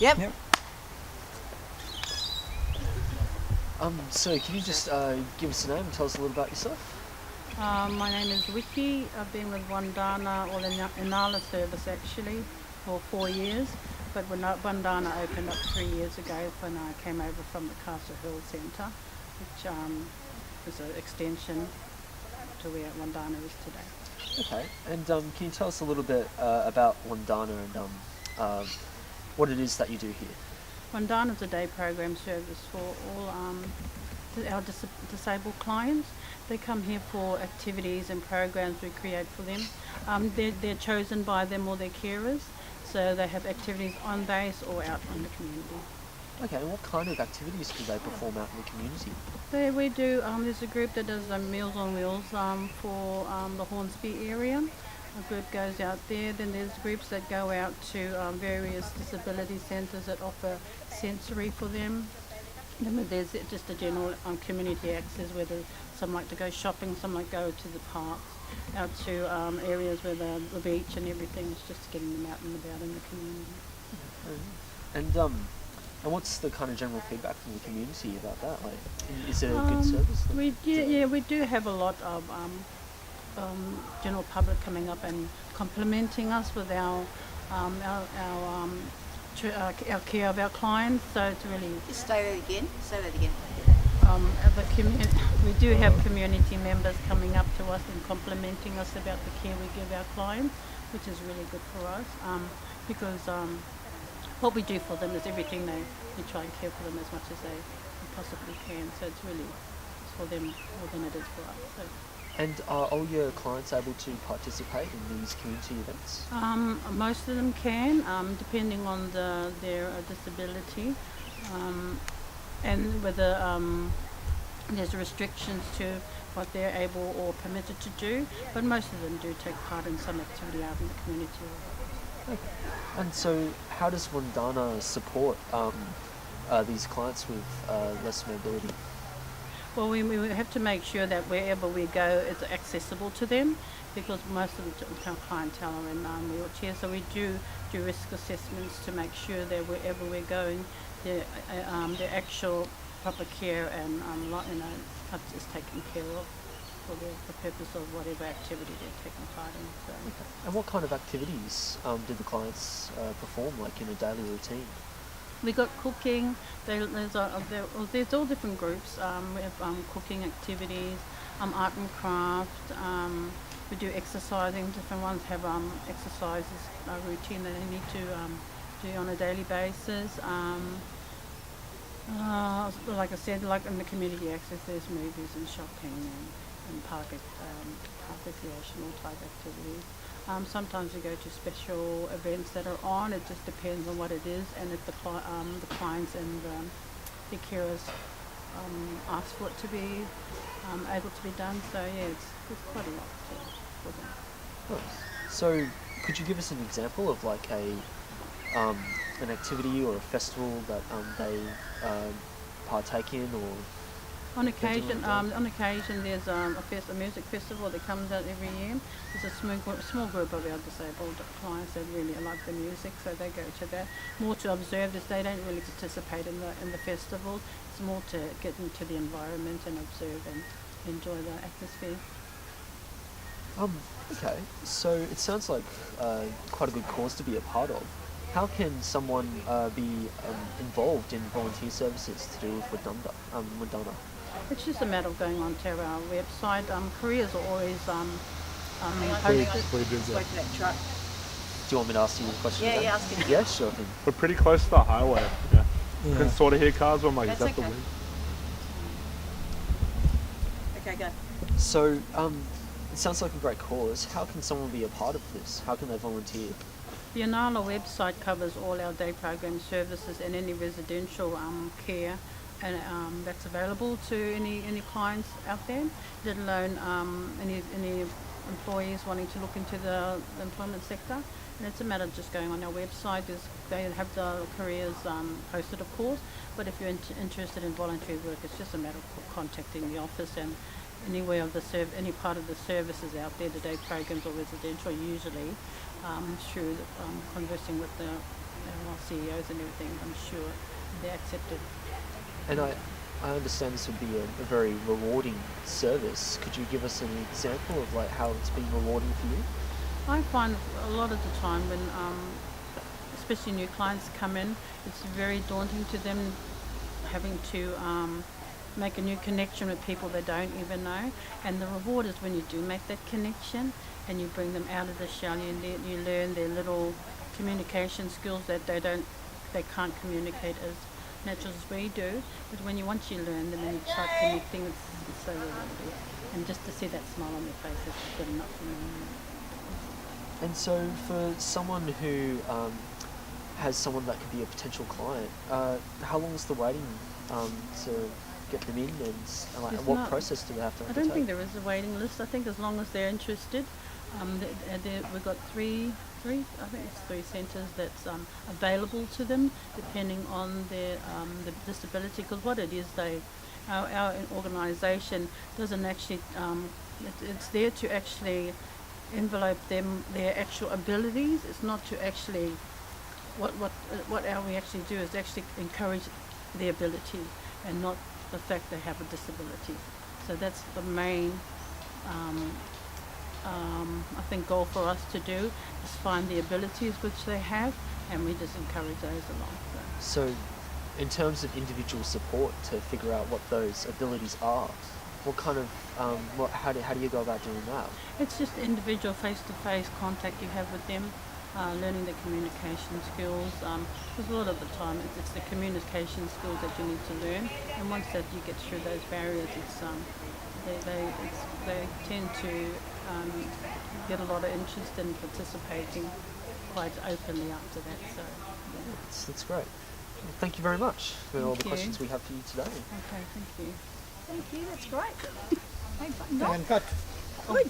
Yep. So can you just give us a name and tell us a little about yourself? My name is Wiki. I've been with Wandana or the Inala service actually for 4 years, but when Wandana opened up 3 years ago when I came over from the Castle Hill Centre, which is an extension to where Wandana is today. Okay, and can you tell us a little bit about Wandana and what it is that you do here? Wandana is a day program service for all our disabled clients. They come here for activities and programs we create for them. They're chosen by them or their carers, so they have activities on base or out in the community. Okay, and what kind of activities do they perform out in the community? We do, there's a group that does Meals on Wheels for the Hornsby area. A group goes out there. Then there's groups that go out to various disability centres that offer sensory for them. Then there's just a general community access, whether some like to go shopping, some like go to the parks, out to areas where the beach and everything. It's just getting them out and about in the community. And what's the kind of general feedback from the community about that? Like, is it a good service? We do have a lot of general public coming up and complimenting us with our care of our clients. So it's really Just say that again. Say that again. we do have community members coming up to us and complimenting us about the care we give our clients, which is really good for us because what we do for them is everything we try and care for them as much as they possibly can. So it's for them more than it is for us. So. And are all your clients able to participate in these community events? Most of them can, depending on their disability, and whether there's restrictions to what they're able or permitted to do. But most of them do take part in some activity out in the community. Okay. And so, how does Wandana support these clients with less mobility? Well, we have to make sure that wherever we go, it's accessible to them, because most of the clientele are in wheelchairs. So we do risk assessments to make sure that wherever we're going, the actual proper care and is taken care of for the purpose of whatever activity they're taking part in. So. Okay. And what kind of activities do the clients perform, like in a daily routine? We got cooking. There's all different groups. We have cooking activities, art and craft. We do exercising. Different ones have exercises, a routine that they need to do on a daily basis. Like I said, like in the community access, there's movies and shopping and park recreational type activities. Sometimes we go to special events that are on. It just depends on what it is, and if the clients and the carers ask for it to be able to be done. So yeah, it's quite a lot for them. Nice. So, could you give us an example of like an activity or a festival that they partake in, or? On occasion, there's a music festival that comes out every year. There's a small group of our disabled clients that really like the music, so they go to that. More to observe this. They don't really participate in the festival. It's more to get into the environment and observe and enjoy the atmosphere. Okay, so it sounds like quite a good cause to be a part of. How can someone be involved in volunteer services to do with Wandana? It's just a matter of going onto our website. Careers are always Wait for that truck. Do you want me to ask you a question? Yeah, again? yeah, ask it. Yeah, sure thing. We're pretty close to the highway. Yeah. You Yeah. can sort of hear cars, but I'm like, That's is that the okay. wind? Okay, go. So, it sounds like a great cause. How can someone be a part of this? How can they volunteer? The Inala website covers all our day program services and any residential care and that's available to any clients out there, let alone any employees wanting to look into the employment sector. And it's a matter of just going on our website. They have the careers posted, of course, but if you're interested in voluntary work, it's just a matter of contacting the office, and anywhere of any part of the services out there, the day programs or residential, usually through conversing with the our CEOs and everything, I'm sure they're accepted. And I understand this would be a very rewarding service. Could you give us an example of like how it's been rewarding for you? I find a lot of the time when, especially new clients come in, it's very daunting to them having to make a new connection with people they don't even know. And the reward is when you do make that connection and you bring them out of the shell. You learn their little communication skills that they can't communicate as natural as we do. But once you learn them and you start connecting, it's so rewarding. And just to see that smile on their face is good enough for me. And so for someone who has someone that could be a potential client, how long is the waiting to get them in, and like There's what not- process do they have to I undertake? don't think there is a waiting list. I think as long as they're interested, we've got three centres that's available to them, depending on their the disability. Because what it is, our organisation doesn't actually. It's there to actually envelope them their actual abilities. It's not to actually. What we actually do is actually encourage their ability and not the fact they have a disability. So that's the main, I think, goal for us to do is find the abilities which they have, and we just encourage those along. So, in terms of individual support to figure out what those abilities are, what kind of how do you go about doing that? It's just individual face-to-face contact you have with them, learning the communication skills. Because a lot of the time it's the communication skills that you need to learn, and once that you get through those barriers, they tend to get a lot of interest in participating quite openly after that. So, yeah. That's great. Well, thank you very much for all the Thank you. questions we have for you today. Okay, thank you. Thank you, that's great. Hey, buttoned up. And cut. Oh, sorry.